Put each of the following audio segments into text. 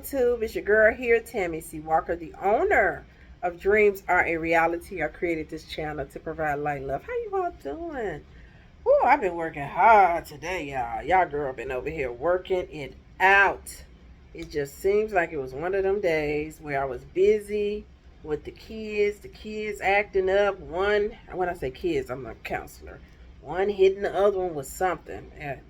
YouTube? It's your girl here, Tammi C, the owner of Dreams Are a Reality. I created this channel to provide light and love. How you all doing? Woo, I've been working hard today, y'all. Y'all girl been over here working it out. It just seems like it was one of them days where I was busy with the kids acting up. One, when I say kids, I'm a counselor. One hitting the other one with something. And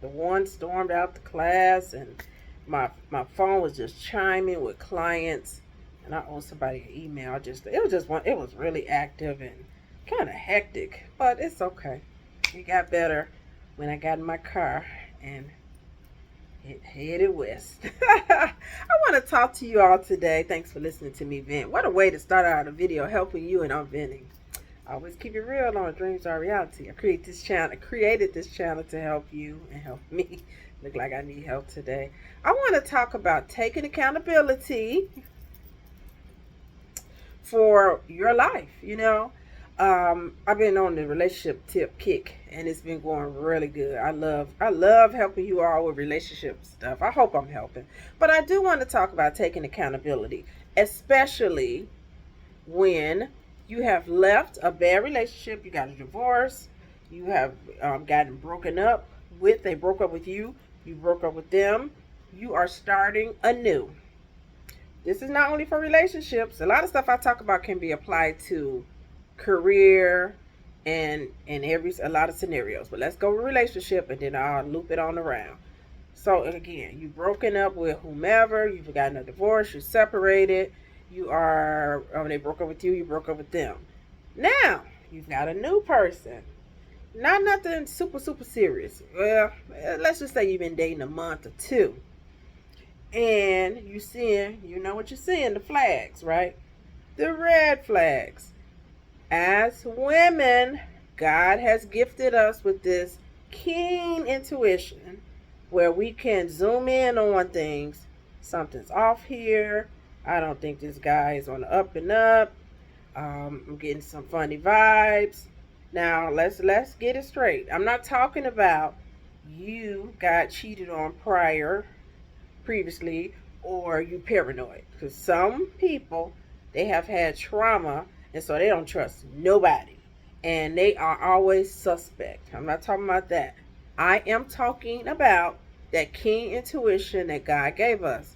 the one stormed out the class, and my phone was just chiming with clients, and I owed somebody an email. It was really active and kind of hectic, but it's okay. It got better when I got in my car and it headed west. I want to talk to you all today. Thanks for listening to me vent. What a way to start out a video, helping you and I'm venting. I always keep it real on Dreams Are Reality. I created this channel to help you and help me. Look like I need help today. I want to talk about taking accountability for your life. I've been on the relationship tip kick, and it's been going really good. I love helping you all with relationship stuff. I hope I'm helping. But I do want to talk about taking accountability, especially when you have left a bad relationship, you got a divorce, you have gotten broken up with, they broke up with you, you broke up with them, you are starting anew. This is not only for relationships. A lot of stuff I talk about can be applied to career and a lot of scenarios. But let's go with relationship, and then I'll loop it on around. So again, you've broken up with whomever, you've gotten a divorce, you're separated, they broke up with you, you broke up with them. Now, you've got a new person. Not nothing super serious. Well, let's just say you've been dating a month or two. And you know what you're seeing, the flags, right? The red flags. As women, God has gifted us with this keen intuition where we can zoom in on things. Something's off here. I don't think this guy is on the up and up. I'm getting some funny vibes. Now, let's get it straight. I'm not talking about you got cheated on previously, or you paranoid. Because some people, they have had trauma, and so they don't trust nobody. And they are always suspect. I'm not talking about that. I am talking about that keen intuition that God gave us.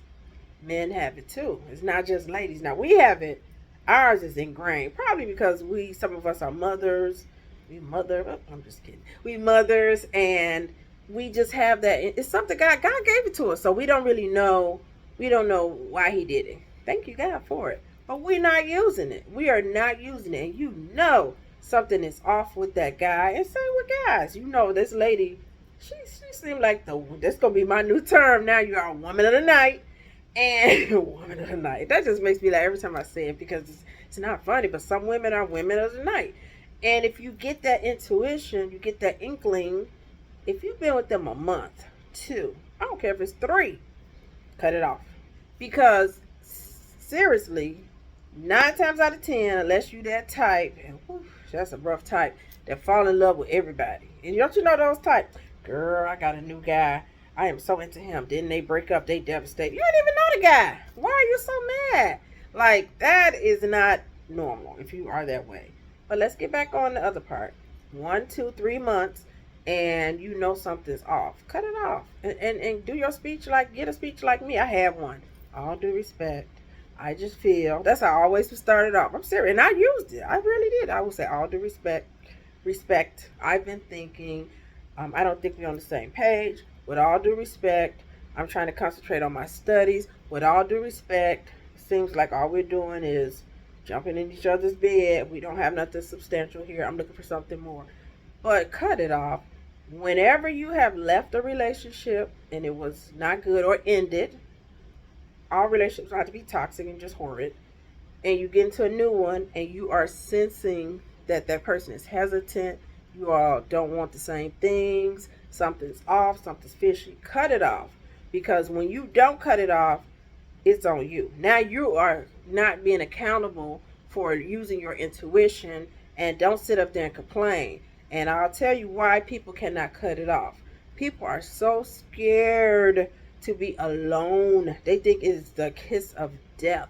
Men have it too. It's not just ladies. Now, we have it. Ours is ingrained. Probably because some of us are mothers. I'm just kidding. We mothers, and we just have that. It's something God gave it to us. So we don't really know. We don't know why he did it. Thank you, God, for it. But we're not using it. We are not using it. And you know something is off with that guy. And same with guys. You know this lady, she seemed like that's going to be my new term now. You are a woman of the night. And woman of the night. That just makes me laugh every time I say it, because it's not funny, but some women are women of the night. And if you get that intuition, you get that inkling, if you've been with them a month, 2, I don't care if it's 3, cut it off. Because seriously, 9 times out of 10, unless you that type, and whew, that's a rough type, that fall in love with everybody. And don't you know those types? Girl, I got a new guy. I am so into him. Then they break up. They devastated. You don't even know the guy. Why are you so mad? Like, that is not normal if you are that way. But let's get back on the other part. 1, 2, 3 months, and you know something's off. Cut it off. And do your speech get a speech like me. I have one. All due respect. I just feel. That's how I always started off. I'm serious. And I used it. I really did. I would say all due respect. Respect. I've been thinking. I don't think we're on the same page. With all due respect, I'm trying to concentrate on my studies. With all due respect, it seems like all we're doing is jumping in each other's bed. We don't have nothing substantial here. I'm looking for something more. But cut it off. Whenever you have left a relationship and it was not good or ended, all relationships have to be toxic and just horrid, and you get into a new one and you are sensing that person is hesitant, you all don't want the same things, something's off, something's fishy, cut it off. Because when you don't cut it off, it's on you. Now you are not being accountable for using your intuition, and don't sit up there and complain. And I'll tell you why people cannot cut it off. People are so scared to be alone. They think it's the kiss of death.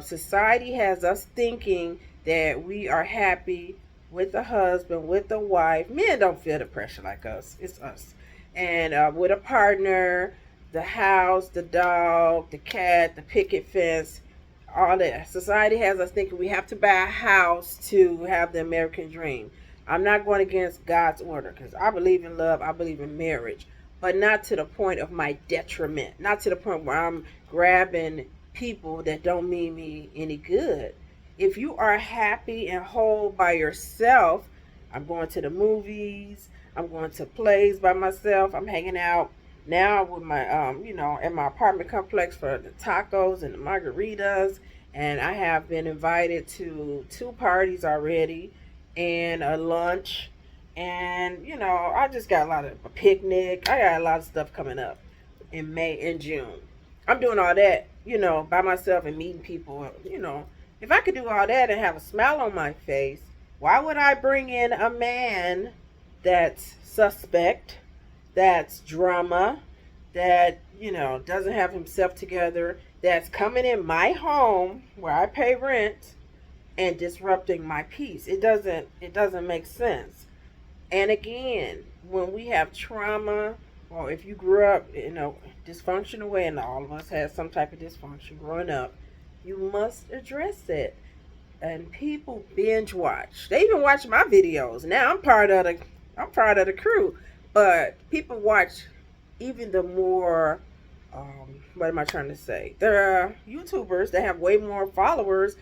Society has us thinking that we are happy with the husband, with the wife. Men don't feel the pressure like us. It's us. And with a partner, the house, the dog, the cat, the picket fence, all that. Society has us thinking we have to buy a house to have the American dream. I'm not going against God's order because I believe in love, I believe in marriage, but not to the point of my detriment, not to the point where I'm grabbing people that don't mean me any good. If you are happy and whole by yourself, I'm going to the movies, I'm going to plays by myself, I'm hanging out now with my in my apartment complex for the tacos and the margaritas, and I have been invited to 2 parties already and a lunch, and I just got a picnic. I got a lot of stuff coming up in May and June. I'm doing all that by myself and meeting people. If I could do all that and have a smile on my face, why would I bring in a man that's suspect, that's drama, that doesn't have himself together, that's coming in my home where I pay rent and disrupting my peace? It doesn't make sense. And again, when we have trauma, or if you grew up in a dysfunctional way, and all of us had some type of dysfunction growing up, you must address it. And people binge watch. They even watch my videos. Now I'm part of the crew. But people watch even the more, what am I trying to say? There are YouTubers that have way more followers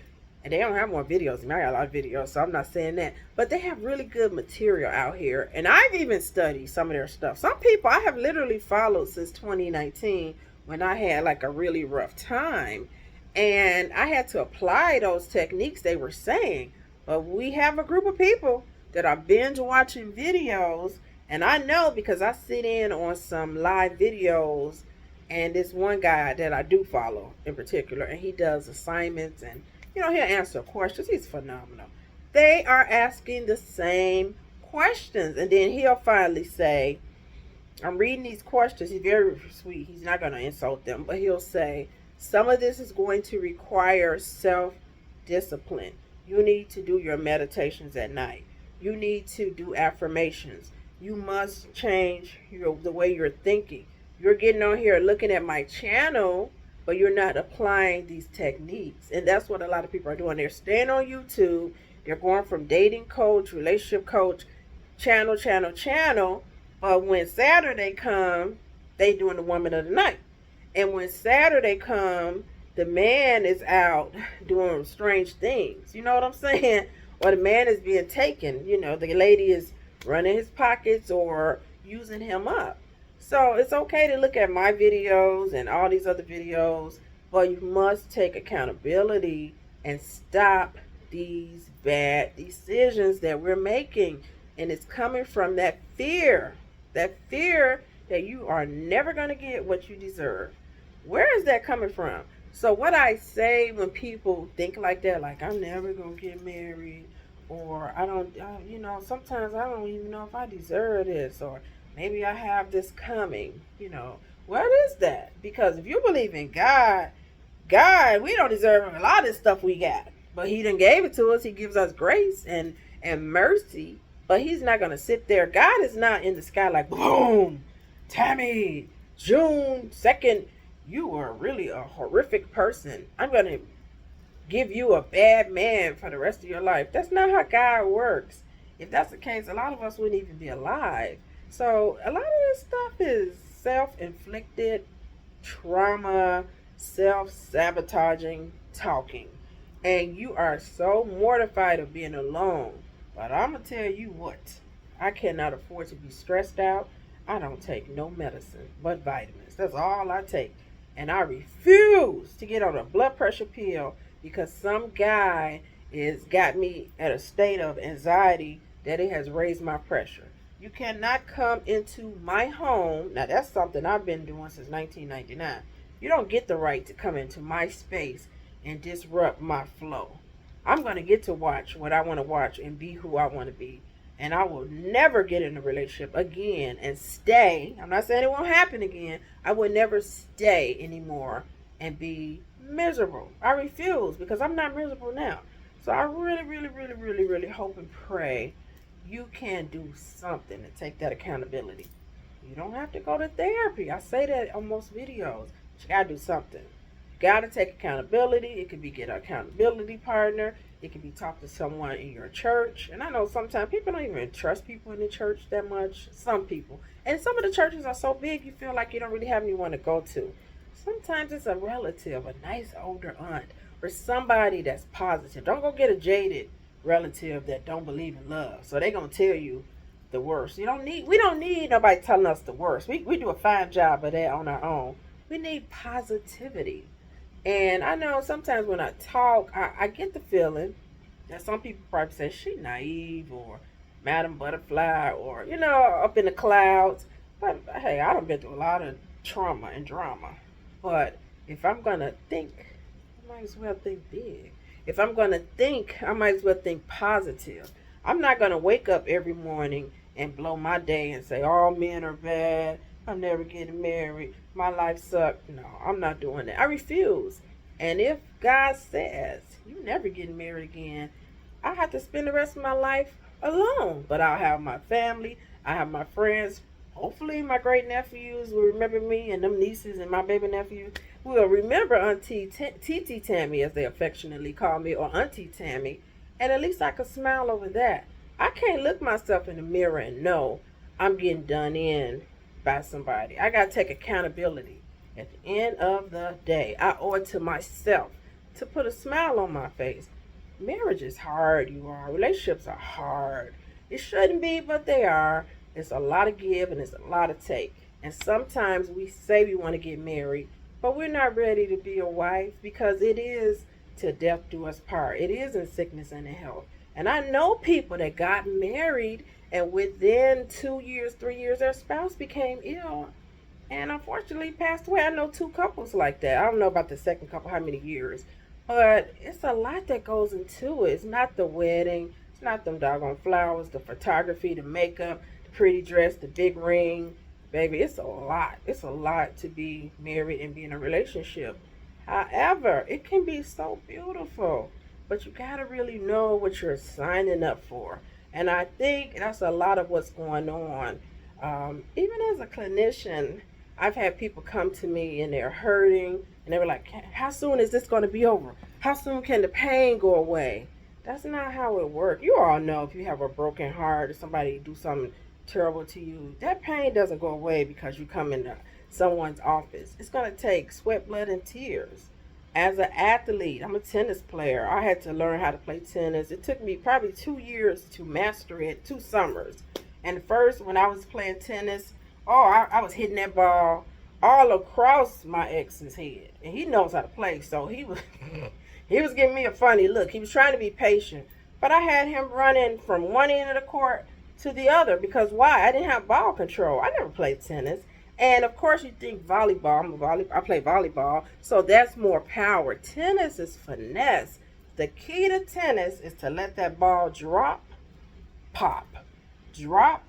and they don't have more videos. I mean, I got a lot of videos, so I'm not saying that. But they have really good material out here. And I've even studied some of their stuff. Some people I have literally followed since 2019 when I had a really rough time. And I had to apply those techniques they were saying. But we have a group of people that are binge watching videos. And I know because I sit in on some live videos. And this one guy that I do follow in particular, and he does assignments and he'll answer questions. He's phenomenal. They are asking the same questions. And then he'll finally say, I'm reading these questions. He's very sweet. He's not going to insult them. But he'll say, some of this is going to require self-discipline. You need to do your meditations at night. You need to do affirmations. You must change the way you're thinking. You're getting on here looking at my channel, but you're not applying these techniques. And that's what a lot of people are doing. They're staying on YouTube. They're going from dating coach, relationship coach, channel. But when Saturday comes, they doing the woman of the night. And when Saturday comes, the man is out doing strange things. You know what I'm saying? Or the man is being taken. The lady is running his pockets or using him up. So it's okay to look at my videos and all these other videos, but you must take accountability and stop these bad decisions that we're making. And it's coming from that fear that you are never going to get what you deserve. Where is that coming from? So what I say when people think like that, like I'm never going to get married, or sometimes I don't even know if I deserve this, or maybe I have this coming, what is that? Because if you believe in God, we don't deserve a lot of this stuff we got. But he done gave it to us. He gives us grace and mercy. But he's not going to sit there. God is not in the sky like, boom, Tammi, June 2nd, you are really a horrific person. I'm going to give you a bad man for the rest of your life. That's not how God works. If that's the case, a lot of us wouldn't even be alive. So a lot of this stuff is self-inflicted trauma, self-sabotaging talking. And you are so mortified of being alone. But I'm going to tell you what. I cannot afford to be stressed out. I don't take no medicine but vitamins. That's all I take. And I refuse to get on a blood pressure pill because some guy got me at a state of anxiety that it has raised my pressure. You cannot come into my home. Now, that's something I've been doing since 1999. You don't get the right to come into my space and disrupt my flow. I'm going to get to watch what I want to watch and be who I want to be. and I will never get in a relationship again and stay. I'm not saying it won't happen again. I will never stay anymore and be miserable. I refuse, because I'm not miserable now. So I really, really, really, really, really hope and pray you can do something to take that accountability. You don't have to go to therapy. I say that on most videos. But you gotta do something. You gotta take accountability. It could be get an accountability partner. It could be talk to someone in your church. And I know sometimes people don't even trust people in the church that much. Some people. And some of the churches are so big you feel like you don't really have anyone to go to. Sometimes it's a relative, a nice older aunt, or somebody that's positive. Don't go get a jaded relative that don't believe in love. So they're gonna tell you the worst. We don't need nobody telling us the worst. We do a fine job of that on our own. We need positivity. And I know sometimes when I talk, I get the feeling that some people probably say she naive or Madam Butterfly or, up in the clouds. But hey, I done been through a lot of trauma and drama. But if I'm going to think, I might as well think big. If I'm going to think, I might as well think positive. I'm not going to wake up every morning and blow my day and say all men are bad. I'm never getting married. My life sucked. No, I'm not doing that. I refuse. And if God says you never getting married again, I have to spend the rest of my life alone. But I'll have my family. I have my friends. Hopefully my great nephews will remember me, and them nieces and my baby nephews will remember Auntie Titi Tammy, as they affectionately call me, or Auntie Tammy. And at least I could smile over that. I can't look myself in the mirror and know I'm getting done in by somebody. I got to take accountability. At the end of the day, I owe it to myself to put a smile on my face. Marriage is hard, you all. Relationships are hard. It shouldn't be, but they are. It's a lot of give and it's a lot of take. And sometimes we say we want to get married, but we're not ready to be a wife, because it is till death do us part. It is in sickness and in health. And I know people that got married and within 2 years, 3 years, their spouse became ill and unfortunately passed away. I know 2 couples like that. I don't know about the second couple, how many years. But it's a lot that goes into it. It's not the wedding. It's not them doggone flowers, the photography, the makeup, the pretty dress, the big ring. Baby, it's a lot. It's a lot to be married and be in a relationship. However, it can be so beautiful. But you got to really know what you're signing up for. And I think that's a lot of what's going on. Even as a clinician, I've had people come to me and they're hurting. And they were like, how soon is this going to be over? How soon can the pain go away? That's not how it works. You all know if you have a broken heart or somebody do something terrible to you, that pain doesn't go away because you come into someone's office. It's going to take sweat, blood, and tears. As an athlete, I'm a tennis player. I had to learn how to play tennis. It took me probably 2 years to master it, 2 summers. And first, when I was playing tennis, I was hitting that ball all across my ex's head. And he knows how to play, so he was he was giving me a funny look. He was trying to be patient. But I had him running from one end of the court to the other, because why? I didn't have ball control. I never played tennis. And of course you think volleyball. I play volleyball, so that's more power. Tennis is finesse. The key to tennis is to let that ball drop, pop, drop,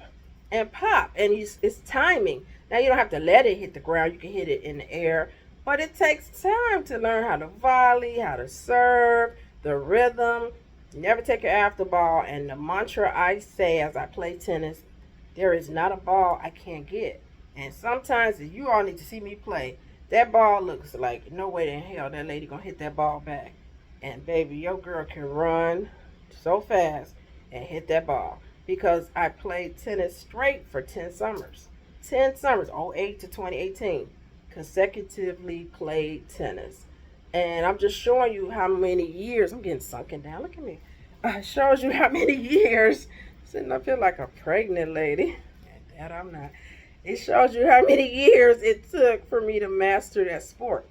and pop. And it's timing. Now you don't have to let it hit the ground. You can hit it in the air. But it takes time to learn how to volley, how to serve, the rhythm. Never take your eye off the ball. And the mantra I say as I play tennis, there is not a ball I can't get. And sometimes, if you all need to see me play, that ball looks like no way in hell that lady gonna hit that ball back. And baby, your girl can run so fast and hit that ball. Because I played tennis straight for 10 summers. 10 summers, 08 to 2018. Consecutively played tennis. And I'm just showing you how many years. I'm getting sunken down. Look at me. It shows you how many years. Sitting up here like a pregnant lady. And that I'm not. It shows you how many years it took for me to master that sport.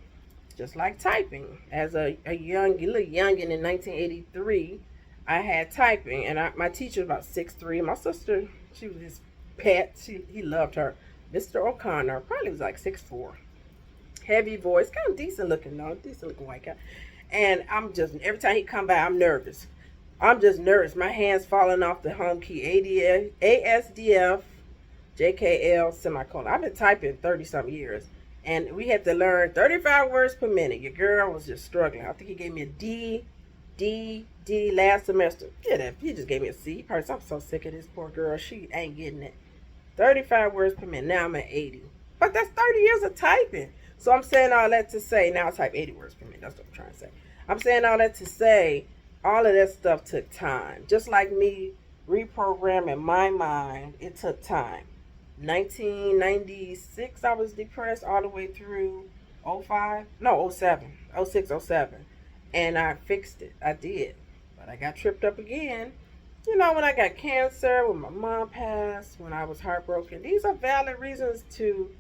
Just like typing. As a little youngin' in 1983, I had typing. And my teacher was about 6'3". My sister, she was his pet. He loved her. Mr. O'Connor probably was like 6'4". Heavy voice. Kind of decent looking, though. Decent looking white guy. And I'm just, every time he come by, I'm nervous. I'm just nervous. My hand's falling off the home key. ASDF, JKL, semicolon. I've been typing 30 some years. And we had to learn 35 words per minute. Your girl was just struggling. I think he gave me a D last semester. Yeah, he just gave me a C. Probably, I'm so sick of this poor girl. She ain't getting it. 35 words per minute. Now I'm at 80. But that's 30 years of typing. So I'm saying all that to say, now I type 80 words per minute. That's what I'm trying to say. I'm saying all that to say, all of that stuff took time. Just like me reprogramming my mind, it took time. 1996, I was depressed all the way through 05. No, 07. 06, 07. And I fixed it. I did. But I got tripped up again. You know, when I got cancer, when my mom passed, when I was heartbroken. These are valid reasons to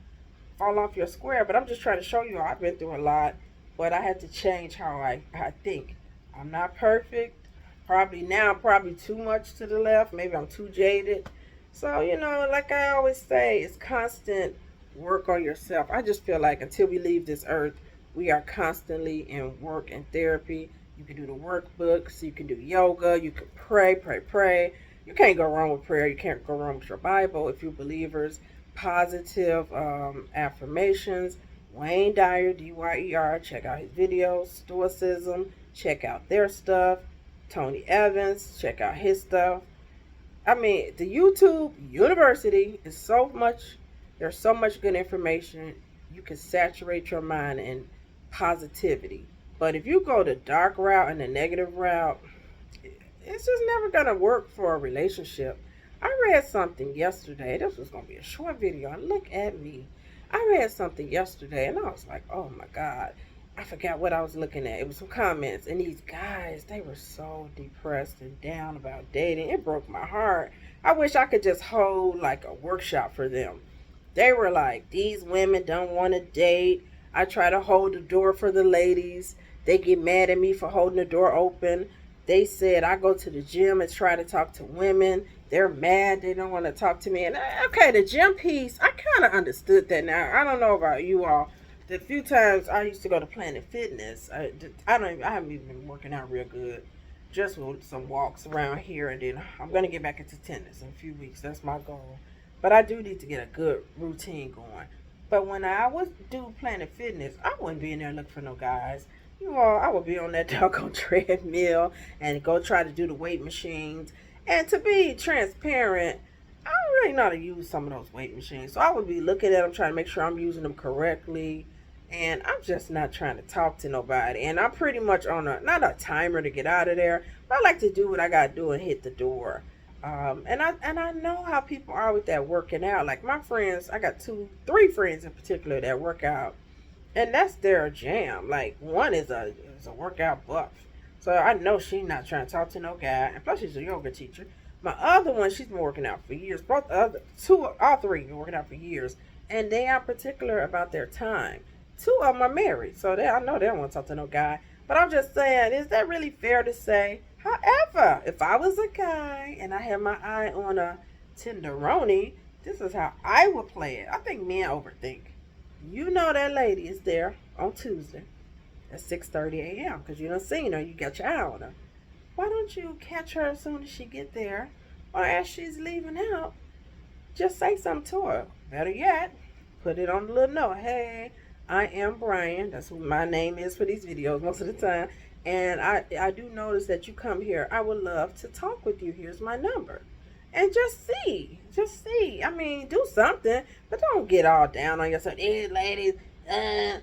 fall off your square. But I'm just trying to show you I've been through a lot. But I had to change how I think. I'm not perfect. Probably now, probably too much to the left. Maybe I'm too jaded. So, you know, like I always say, it's constant work on yourself. I just feel like until we leave this earth, we are constantly in work and therapy. You can do the workbooks. You can do yoga. You can pray. You can't go wrong with prayer. You can't go wrong with your Bible if you're believers. Positive affirmations. Wayne Dyer, Dyer. Check out his videos. Stoicism. Check out their stuff. Tony Evans. Check out his stuff. I mean, the YouTube University is so much, there's so much good information. You can saturate your mind in positivity. But if you go the dark route and the negative route, it's just never going to work for a relationship. I read something yesterday. This was going to be a short video. Look at me. I read something yesterday and I was like, oh my God. I forgot what I was looking at. It was some comments. And these guys, they were so depressed and down about dating. It broke my heart. I wish I could just hold like a workshop for them. They were like, these women don't want to date. I try to hold the door for the ladies. They get mad at me for holding the door open. They said I go to the gym and try to talk to women. They're mad. They don't want to talk to me. And okay, the gym piece, I kind of understood that now. I don't know about you all. The few times I used to go to Planet Fitness, I haven't even been working out real good. Just with some walks around here, and then I'm going to get back into tennis in a few weeks. That's my goal. But I do need to get a good routine going. But when I would do Planet Fitness, I wouldn't be in there looking for no guys. You know, I would be on that doggone treadmill and go try to do the weight machines. And to be transparent, I don't really know how to use some of those weight machines. So I would be looking at them, trying to make sure I'm using them correctly. And I'm just not trying to talk to nobody. And I'm pretty much on not a timer to get out of there, but I like to do what I got to do and hit the door. And I know how people are with that working out. Like my friends, I got 3 friends in particular that work out. And that's their jam. Like one is a workout buff. So I know she's not trying to talk to no guy. And plus she's a yoga teacher. My other one, she's been working out for years. All 3 been working out for years. And they are particular about their time. 2 of them are married, so I know they don't want to talk to no guy. But I'm just saying, is that really fair to say? However, if I was a guy and I had my eye on a tenderoni, this is how I would play it. I think men overthink. You know that lady is there on Tuesday at 6:30 a.m. because you done seen her. You got your eye on her. Why don't you catch her as soon as she get there? Or as she's leaving out, just say something to her. Better yet, put it on the little note. Hey, I am Brian. That's what my name is for these videos most of the time. And I do notice that you come here. I would love to talk with you. Here's my number. And just see. I mean, do something. But don't get all down on yourself. These ladies. And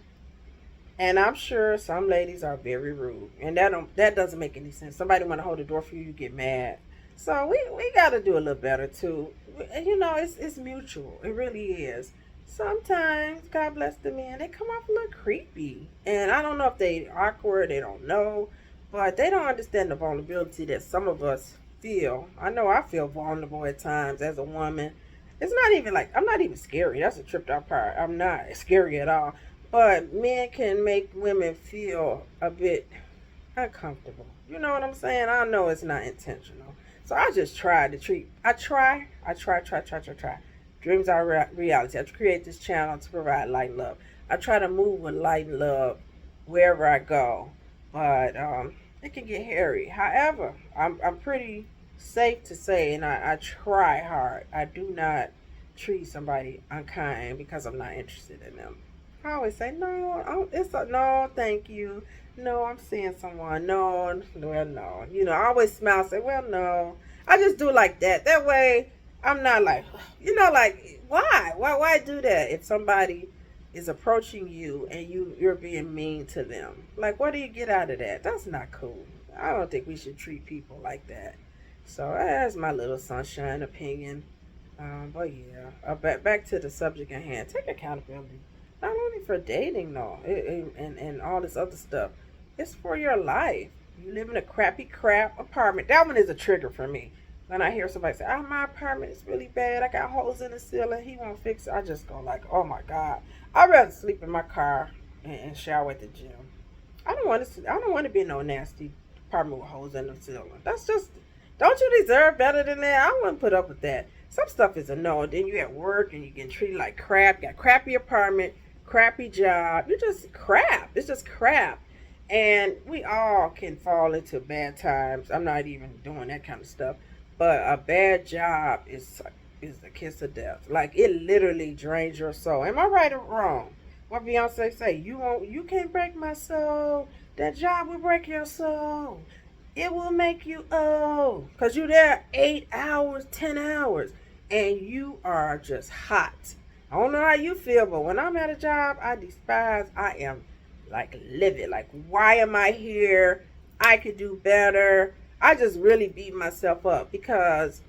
I'm sure some ladies are very rude. And that doesn't make any sense. Somebody want to hold the door for you, you get mad. So we got to do a little better too. You know, it's mutual. It really is. Sometimes, God bless the men, they come off a little creepy. And I don't know if they awkward, they don't know. But they don't understand the vulnerability that some of us feel. I know I feel vulnerable at times as a woman. It's not even like, I'm not even scary. That's a tripped out part. I'm not scary at all. But men can make women feel a bit uncomfortable. You know what I'm saying? I know it's not intentional. So I just try to treat, I try. Dreams are reality. I create this channel to provide light and love. I try to move with light and love wherever I go. but it can get hairy. However, I'm pretty safe to say, and I try hard. I do not treat somebody unkind because I'm not interested in them. I always say no. It's a no, thank you. No, I'm seeing someone. No, well, no. I always smile. Say, well, no. I just do like that. That way, I'm not like, like why do that if somebody is approaching you and you're being mean to them? Like, what do you get out of that? That's not cool. I don't think we should treat people like that. So that's my little sunshine opinion. But yeah, back to the subject at hand. Take accountability, not only for dating though, and all this other stuff. It's for your life. You live in a crappy crap apartment. That one is a trigger for me. When I hear somebody say, "Oh, my apartment is really bad. I got holes in the ceiling. He won't fix it." I just go like, "Oh my God." I'd rather sleep in my car and shower at the gym. I don't want to. I don't want to be in no nasty apartment with holes in the ceiling. That's just. Don't you deserve better than that? I wouldn't put up with that. Some stuff is a no. And then you at work and you get treated like crap. Got crappy apartment, crappy job. You're just crap. It's just crap. And we all can fall into bad times. I'm not even doing that kind of stuff. But a bad job is the kiss of death. Like it literally drains your soul. Am I right or wrong? What Beyonce say? You can't break my soul. That job will break your soul. It will make you old. Cause you're there 8 hours, 10 hours, and you are just hot. I don't know how you feel, but when I'm at a job, I despise. I am like livid. Like, why am I here? I could do better. I just really beat myself up because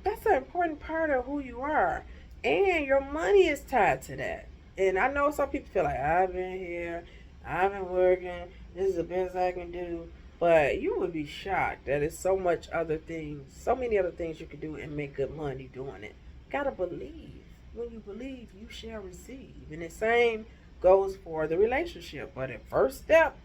that's an important part of who you are. And your money is tied to that. And I know some people feel like, I've been here, I've been working, this is the best I can do. But you would be shocked that there's so much other things, so many other things you could do and make good money doing it. Gotta believe. When you believe, you shall receive. And the same goes for the relationship. But the first step,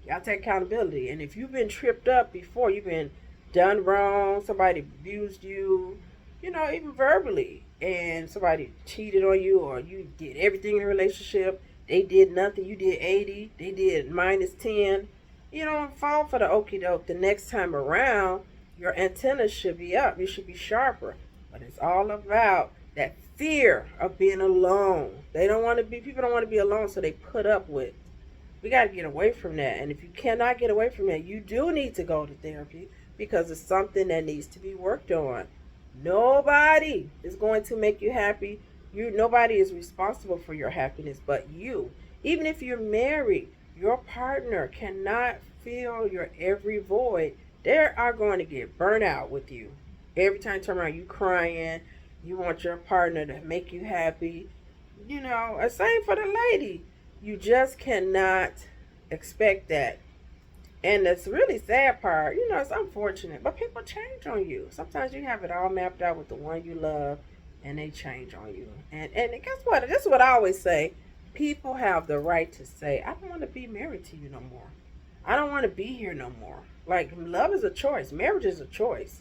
you gotta take accountability. And if you've been tripped up before, you've been done wrong, somebody abused you, even verbally, and somebody cheated on you, or you did everything in the relationship, they did nothing, you did 80, they did minus 10, don't fall for the okie doke. The next time around, your antennas should be up, you should be sharper. But it's all about that fear of being alone. People don't want to be alone, so they put up with. We got to get away from that. And if you cannot get away from that, you do need to go to therapy because it's something that needs to be worked on. Nobody is going to make you happy. Nobody is responsible for your happiness but you. Even if you're married, your partner cannot fill your every void. They are going to get burnt out with you. Every time you turn around, you crying. You want your partner to make you happy. Same for the lady. You just cannot expect that. And that's really sad part. It's unfortunate, but people change on you. Sometimes you have it all mapped out with the one you love, and they change on you. And guess what? This is what I always say. People have the right to say, I don't want to be married to you no more. I don't want to be here no more. Like, love is a choice. Marriage is a choice.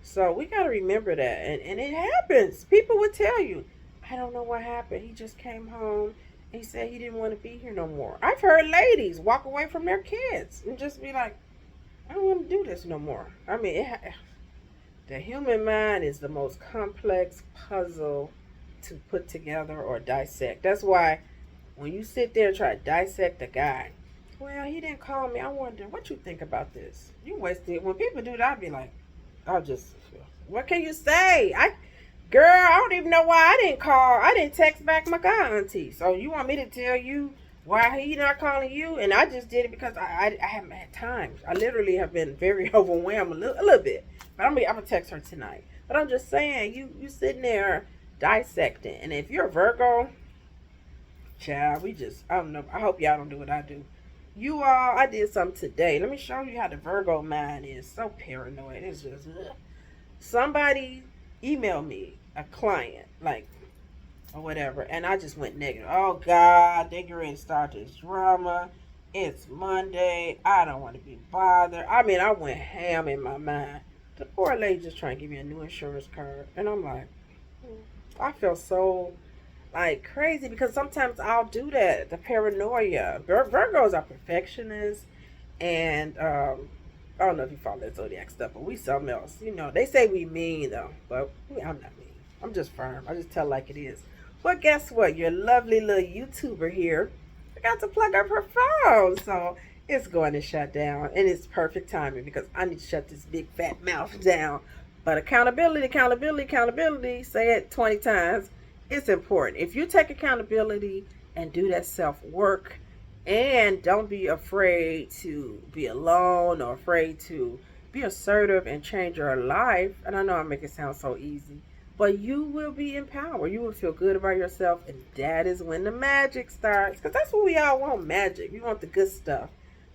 So we got to remember that. And it happens. People would tell you, I don't know what happened. He just came home. He said he didn't want to be here no more. I've heard ladies walk away from their kids and just be like, I don't want to do this no more. I mean, the human mind is the most complex puzzle to put together or dissect. That's why when you sit there and try to dissect a guy, well, he didn't call me. I wonder what you think about this. You wasted. When people do that, I'd be like, what can you say? Girl, I don't even know why I didn't call. I didn't text back my guy auntie. So you want me to tell you why he not calling you? And I just did it because I haven't had time. I literally have been very overwhelmed a little bit. But I'm gonna text her tonight. But I'm just saying, you sitting there dissecting. And if you're a Virgo, child, I don't know. I hope y'all don't do what I do. I did something today. Let me show you how the Virgo mind is. So paranoid. It's just, ugh. Somebody emailed me, a client, like, or whatever, and I just went negative. Oh God, they get ready to start this drama. It's Monday. I don't want to be bothered. I mean, I went ham in my mind. The poor lady just trying to give me a new insurance card, and I'm like, I feel so like crazy because sometimes I'll do that. The paranoia. Virgos are perfectionists. And I don't know if you follow that zodiac stuff, but we something else. You know, they say we mean though, but I'm not mean. I'm just firm. I just tell like it is. But guess what? Your lovely little YouTuber here forgot to plug up her phone, so it's going to shut down, and it's perfect timing because I need to shut this big fat mouth down. But accountability, accountability, accountability. Say it 20 times. It's important. If you take accountability and do that self work, and don't be afraid to be alone or afraid to be assertive and change your life. And I know I make it sound so easy, but you will be empowered. You will feel good about yourself. And that is when the magic starts. Because that's what we all want, magic. We want the good stuff.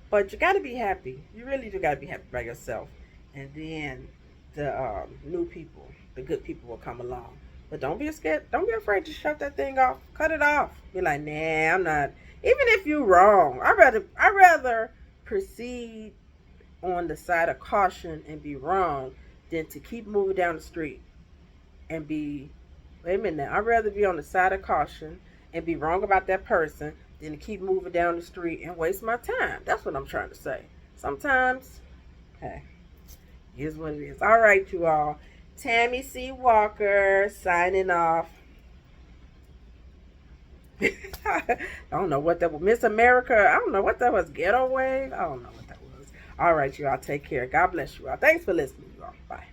But you got to be happy. You really do got to be happy by yourself. And then the new people, the good people will come along. But don't be scared. Don't be afraid to shut that thing off. Cut it off. Be like, nah, I'm not. Even if you're wrong, I rather proceed on the side of caution and be wrong than to keep moving down the street and be. Wait a minute now. I'd rather be on the side of caution and be wrong about that person than to keep moving down the street and waste my time. That's what I'm trying to say. Sometimes, hey, here's what it is. All right, you all. Tammi C. Walker signing off. I don't know what that was. Miss America. I don't know what that was. Ghetto Wave. I don't know what that was. All right, you all. Take care. God bless you all. Thanks for listening, you all. Bye.